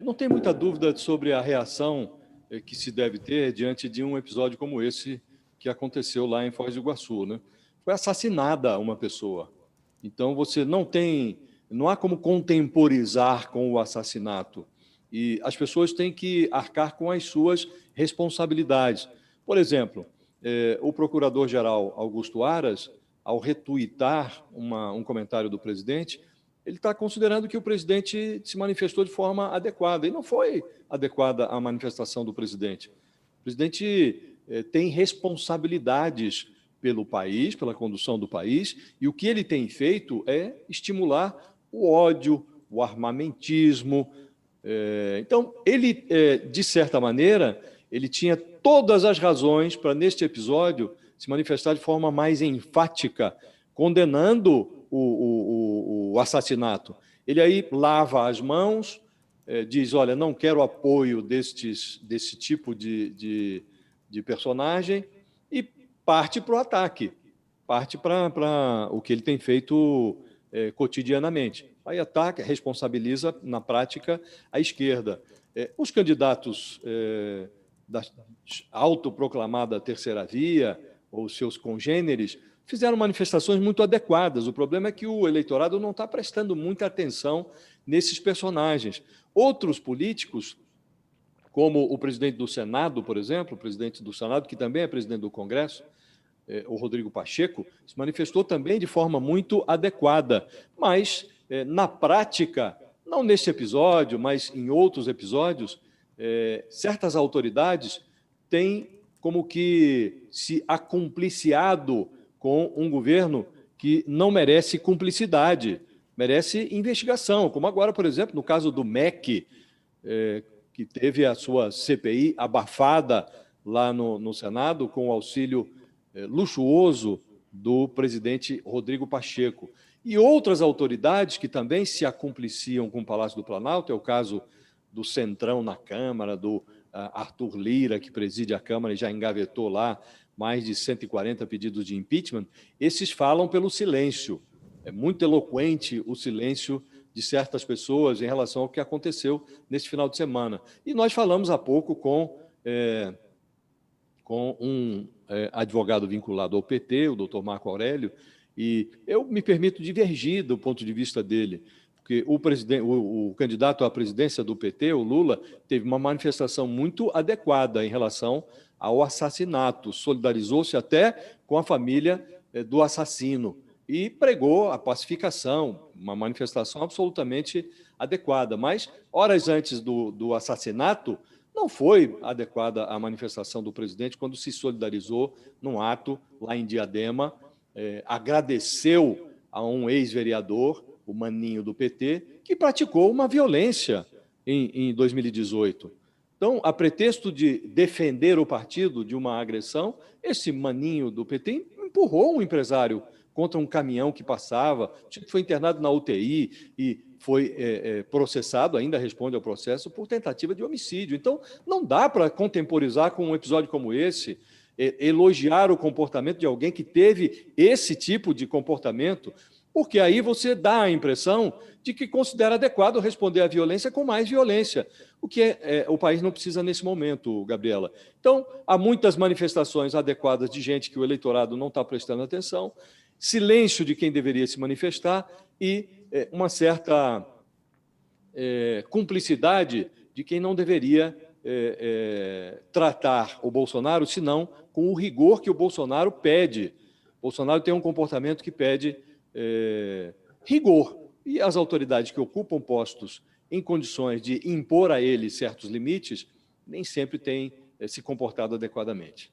Não tem muita dúvida sobre a reação que se deve ter diante de um episódio como esse que aconteceu lá em Foz do Iguaçu, né? Foi assassinada uma pessoa. Então, você não há como contemporizar com o assassinato. E as pessoas têm que arcar com as suas responsabilidades. Por exemplo, o procurador-geral Augusto Aras, ao retuitar um comentário do presidente, ele está considerando que o presidente se manifestou de forma adequada. E não foi adequada a manifestação do presidente. O presidente tem responsabilidades pelo país, pela condução do país, e o que ele tem feito é estimular o ódio, o armamentismo. Então, ele, de certa maneira, ele tinha todas as razões para, neste episódio, se manifestar de forma mais enfática, condenando o assassinato. Ele aí lava as mãos, diz, olha, não quero apoio desse tipo de personagem, e parte para o ataque, parte para o que ele tem feito cotidianamente. Aí ataca, responsabiliza, na prática, a esquerda. Os candidatos da autoproclamada terceira via, ou seus congêneres, fizeram manifestações muito adequadas. O problema é que o eleitorado não está prestando muita atenção nesses personagens. Outros políticos, como o presidente do Senado, por exemplo, o presidente do Senado, que também é presidente do Congresso, o Rodrigo Pacheco, se manifestou também de forma muito adequada. Mas, na prática, não neste episódio, mas em outros episódios, certas autoridades têm como que se acumpliciado com um governo que não merece cumplicidade, merece investigação, como agora, por exemplo, no caso do MEC, que teve a sua CPI abafada lá no Senado, com o auxílio luxuoso do presidente Rodrigo Pacheco. E outras autoridades que também se acumpliciam com o Palácio do Planalto, é o caso do Centrão na Câmara, do Arthur Lira, que preside a Câmara e já engavetou lá mais de 140 pedidos de impeachment, esses falam pelo silêncio. É muito eloquente o silêncio de certas pessoas em relação ao que aconteceu neste final de semana. E nós falamos há pouco com um advogado vinculado ao PT, o doutor Marco Aurélio, e eu me permito divergir do ponto de vista dele, porque o candidato à presidência do PT, o Lula, teve uma manifestação muito adequada em relação ao assassinato, solidarizou-se até com a família do assassino e pregou a pacificação, uma manifestação absolutamente adequada. Mas, horas antes do assassinato, não foi adequada a manifestação do presidente quando se solidarizou num ato lá em Diadema, agradeceu a um ex-vereador, o Maninho do PT, que praticou uma violência em 2018. Então, a pretexto de defender o partido de uma agressão, esse Maninho do PT empurrou um empresário contra um caminhão que passava, foi internado na UTI e foi processado, ainda responde ao processo, por tentativa de homicídio. Então, não dá para contemporizar com um episódio como esse, elogiar o comportamento de alguém que teve esse tipo de comportamento, porque aí você dá a impressão de que considera adequado responder à violência com mais violência, o que o país não precisa nesse momento, Gabriela. Então, há muitas manifestações adequadas de gente que o eleitorado não está prestando atenção, silêncio de quem deveria se manifestar e uma certa cumplicidade de quem não deveria tratar o Bolsonaro, senão com o rigor que o Bolsonaro pede. O Bolsonaro tem um comportamento que pede rigor, e as autoridades que ocupam postos em condições de impor a ele certos limites nem sempre têm se comportado adequadamente.